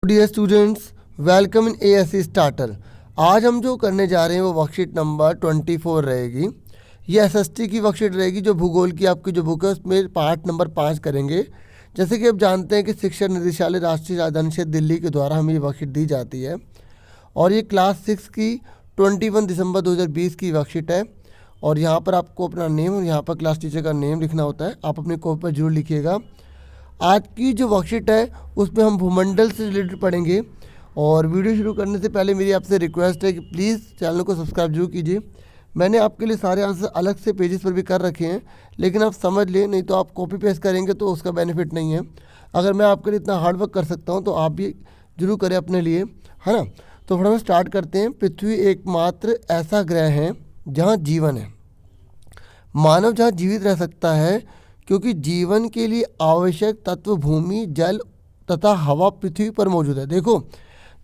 Dear students, welcome in ASC starter. आज हम जो करने जा रहे हैं वो वर्कशीट नंबर 24 रहेगी। ये एसएसटी की वर्कशीट रहेगी जो भूगोल की आपकी जो बुक है उसमें पार्ट नंबर 5 करेंगे। जैसे कि आप जानते हैं कि शिक्षा निदेशालय राष्ट्रीय राजधानी क्षेत्र दिल्ली के द्वारा हमें ये वर्कशीट दी जाती है और ये क्लास 6 की 21 दिसंबर 2020 की वर्कशीट है। और यहाँ पर आपको अपना नेम और यहाँ पर क्लास टीचर का नेम लिखना होता है। आप अपनी कॉपी पर जरूर लिखिएगा। आज की जो वर्कशीट है उसमें हम भूमंडल से रिलेटेड पढ़ेंगे। और वीडियो शुरू करने से पहले मेरी आपसे रिक्वेस्ट है कि प्लीज़ चैनल को सब्सक्राइब जरूर कीजिए। मैंने आपके लिए सारे आंसर अलग से पेजेस पर भी कर रखे हैं, लेकिन आप समझ लें, नहीं तो आप कॉपी पेस्ट करेंगे तो उसका बेनिफिट नहीं है। अगर मैं आपके लिए इतना हार्ड वर्क कर सकता हूँ तो आप भी जरूर करें अपने लिए, है ना। तो फटाफट स्टार्ट करते हैं। पृथ्वी एकमात्र ऐसा ग्रह है जहाँ जीवन है। मानव जहाँ जीवित रह सकता है क्योंकि जीवन के लिए आवश्यक तत्व भूमि, जल तथा हवा पृथ्वी पर मौजूद है। देखो,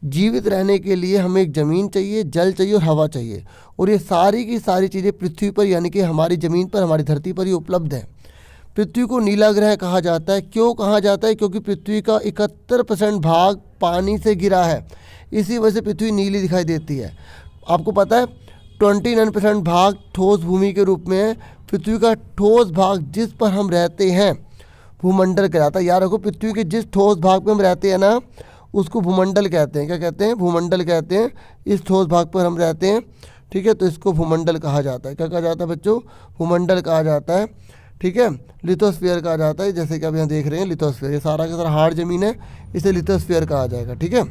जीवित रहने के लिए हमें एक ज़मीन चाहिए, जल चाहिए और हवा चाहिए, और ये सारी की सारी चीज़ें पृथ्वी पर यानी कि हमारी ज़मीन पर, हमारी धरती पर ही उपलब्ध है। पृथ्वी को नीला ग्रह कहा जाता है। क्यों कहा जाता है? क्योंकि पृथ्वी का 71% भाग पानी से घिरा है, इसी वजह से पृथ्वी नीली दिखाई देती है। आपको पता है 29% भाग ठोस भूमि के रूप में है। पृथ्वी का ठोस भाग जिस पर हम रहते हैं भूमंडल कहलाता है। याद रखो, पृथ्वी के जिस ठोस भाग पर हम रहते हैं ना उसको भूमंडल कहते हैं। क्या कहते हैं? भूमंडल कहते हैं। इस ठोस भाग पर हम रहते हैं, ठीक है, तो इसको भूमंडल कहा जाता है। क्या कहा जाता है बच्चों? भूमंडल कहा जाता है, ठीक है। लिथोस्फीयर कहा जाता है, जैसे कि आप यहाँ देख रहे हैं लिथोस्फीयर। ये सारा का सारा हार्ड ज़मीन है, इसे लिथोस्फीयर कहा जाएगा, ठीक है।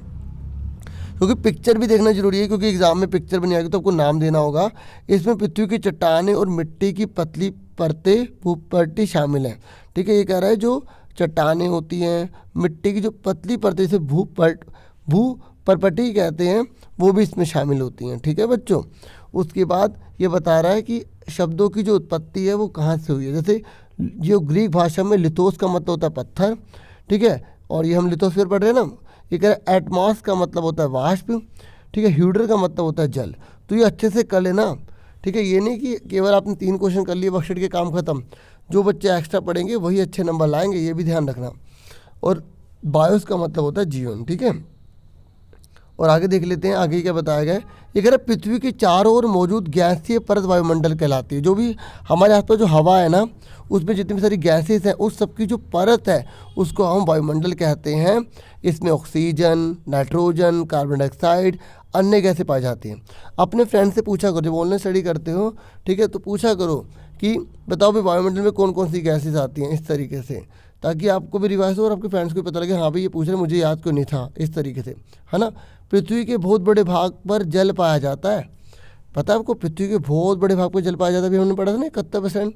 क्योंकि पिक्चर भी देखना जरूरी है, क्योंकि एग्जाम में पिक्चर बनी आएगी तो आपको नाम देना होगा। इसमें पृथ्वी की चट्टानें और मिट्टी की पतली परतें भूपर्टी शामिल हैं, ठीक है। ये कह रहा है जो चट्टानें होती हैं, मिट्टी की जो पतली परतें इसे भूपर्टी कहते हैं, वो भी इसमें शामिल होती हैं, ठीक है बच्चों। उसके बाद ये बता रहा है कि शब्दों की जो उत्पत्ति है वो कहाँ से हुई है। जैसे जो ग्रीक भाषा में लिथोस का मतलब होता है पत्थर, ठीक है, और ये हम लिथोस्फीयर पढ़ रहे हैं ना। ये कह रहा है एटमॉस का मतलब होता है वाष्प, ठीक है। ह्यूडर का मतलब होता है जल। तो ये अच्छे से कर लेना, ठीक है। ये नहीं कि केवल आपने 3 क्वेश्चन कर लिए वर्कशीट के काम खत्म। जो बच्चे एक्स्ट्रा पढ़ेंगे वही अच्छे नंबर लाएंगे, ये भी ध्यान रखना। और बायोस का मतलब होता है जीवन, ठीक है। और आगे देख लेते हैं आगे क्या बताया गया है। ये कह रहा है पृथ्वी के चारों ओर मौजूद गैसीय परत वायुमंडल कहलाती है। जो भी हमारे आसपास जो हवा है ना उसमें जितनी भी सारी गैसेस हैं उस सबकी जो परत है उसको हम वायुमंडल कहते हैं। इसमें ऑक्सीजन, नाइट्रोजन, कार्बन डाइऑक्साइड, अन्य गैसें पाई जाती हैं। अपने फ्रेंड से पूछा करो, जब ऑनलाइन स्टडी करते हो, ठीक है, तो पूछा करो कि बताओ भाई वायुमंडल में कौन कौन सी गैसेस आती हैं, इस तरीके से, ताकि आपको भी रिवाइज हो और आपके फ्रेंड्स को भी पता लगे हाँ भाई ये पूछ रहे, मुझे याद क्यों नहीं था, इस तरीके से, है ना। पृथ्वी के बहुत बड़े भाग पर जल पाया जाता है। पता है आपको? पृथ्वी के बहुत बड़े भाग पर जल पाया जाता है, अभी हमने पढ़ा था ना 71%,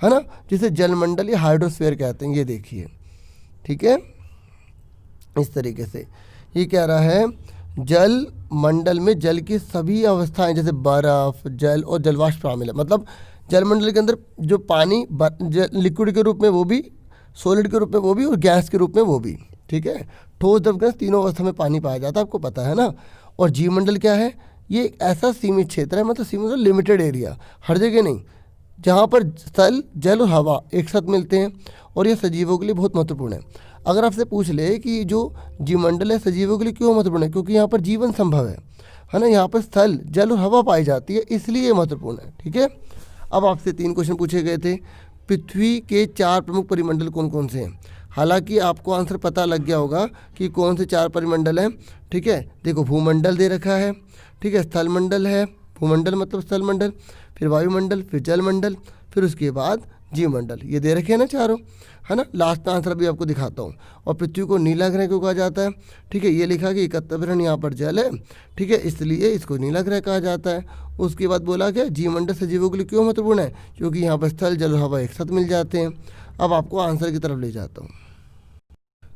है ना, जिसे जलमंडल या हाइड्रोस्फीयर कहते हैं। ये देखिए, ठीक है, इस तरीके से ये कह रहा है जल मंडल में जल की सभी अवस्थाएं जैसे बर्फ, जल और जलवाष्प शामिल है। मतलब जलमंडल के अंदर जो पानी लिक्विड के रूप में वो भी, सॉलिड के रूप में वो भी, और गैस के रूप में वो भी, ठीक है। ठोस, द्रव, गैस तीनों अवस्था में पानी पाया जाता है, आपको पता है ना। और जीवमंडल क्या है? ये एक ऐसा सीमित क्षेत्र है, मतलब सीमित लिमिटेड एरिया, हर जगह नहीं, जहाँ पर स्थल, जल और हवा एक साथ मिलते हैं, और ये सजीवों के लिए बहुत महत्वपूर्ण है। अगर आपसे पूछ ले कि जो जीवमंडल है सजीवों के लिए क्यों महत्वपूर्ण है, क्योंकि यहाँ पर जीवन संभव है ना। यहाँ पर स्थल, जल और हवा पाई जाती है, इसलिए ये महत्वपूर्ण है, ठीक है। अब आपसे 3 क्वेश्चन पूछे गए थे। पृथ्वी के 4 प्रमुख परिमंडल कौन कौन से हैं? हालांकि आपको आंसर पता लग गया होगा कि कौन से 4 परिमंडल हैं, ठीक है। देखो, भूमंडल दे रखा है, ठीक है, स्थल मंडल है, भूमंडल मतलब स्थल मंडल, फिर वायुमंडल, फिर जलमंडल, फिर उसके बाद जीवमंडल, ये दे रखे हैं ना चारों, है ना। लास्ट आंसर अभी आपको दिखाता हूँ। और पृथ्वी को नीला ग्रह क्यों कहा जाता है? ठीक है, ये लिखा कि 71% यहाँ पर जल है, ठीक है, इसलिए इसको नीला ग्रह कहा जाता है। उसके बाद बोला क्या, जीवमंडल सजीवों के लिए क्यों महत्वपूर्ण है? क्योंकि यहाँ पर स्थल, जल और हवा एक साथ मिल जाते हैं। अब आपको आंसर की तरफ ले जाता हूँ।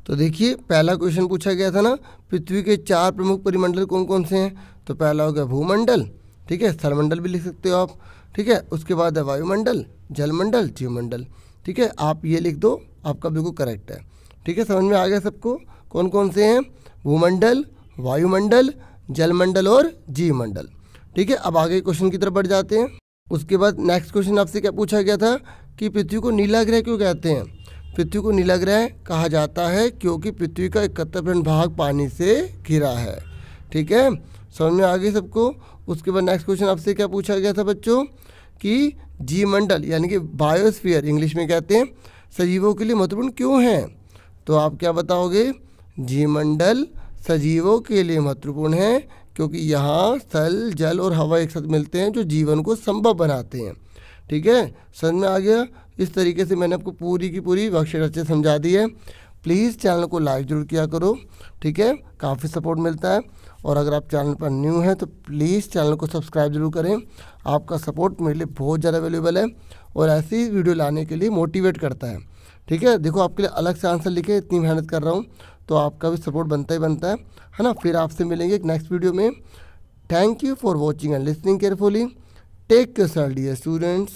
तो देखिए, पहला क्वेश्चन पूछा गया था ना, पृथ्वी के 4 प्रमुख परिमंडल कौन कौन से हैं? तो पहला हो गया भूमंडल, ठीक है, स्थलमंडल भी लिख सकते हो आप, ठीक है। उसके बाद है वायुमंडल, जलमंडल, जीवमंडल, ठीक है। आप ये लिख दो, आपका बिल्कुल करेक्ट है, ठीक है। समझ में आ गया सबको कौन कौन से हैं? भूमंडल, वायुमंडल, जलमंडल और जीवमंडल, ठीक है। अब आगे क्वेश्चन की तरफ बढ़ जाते हैं। उसके बाद नेक्स्ट क्वेश्चन आपसे क्या पूछा गया था कि पृथ्वी को नीला ग्रह क्यों कहते हैं? पृथ्वी को नीला ग्रह कहा जाता है क्योंकि पृथ्वी का 71% भाग पानी से घिरा है। ठीक है, समझ में आ गई सबको। उसके बाद नेक्स्ट क्वेश्चन आपसे क्या पूछा गया था बच्चों कि जीवमंडल यानी कि बायोस्फीयर इंग्लिश में कहते हैं सजीवों के लिए महत्वपूर्ण क्यों है। तो आप क्या बताओगे, जीवमंडल सजीवों के लिए महत्वपूर्ण है क्योंकि यहाँ स्थल, जल और हवा एक साथ मिलते हैं जो जीवन को संभव बनाते हैं। ठीक है, समझ में आ गया। इस तरीके से मैंने आपको पूरी की पूरी वर्कशीट अच्छे समझा दी है। प्लीज़ चैनल को लाइक जरूर किया करो। ठीक है, काफ़ी सपोर्ट मिलता है। और अगर आप चैनल पर न्यू हैं तो प्लीज़ चैनल को सब्सक्राइब जरूर करें। आपका सपोर्ट मेरे लिए बहुत ज़्यादा वैल्यूबल है और ऐसी वीडियो लाने के लिए मोटिवेट करता है। ठीक है, देखो आपके लिए अलग से आंसर लिखे, इतनी मेहनत कर रहा हूँ तो आपका भी सपोर्ट बनता ही बनता है ना। फिर आपसे मिलेंगे एक नेक्स्ट वीडियो में। Thank you for watching and listening carefully. Take care dear students.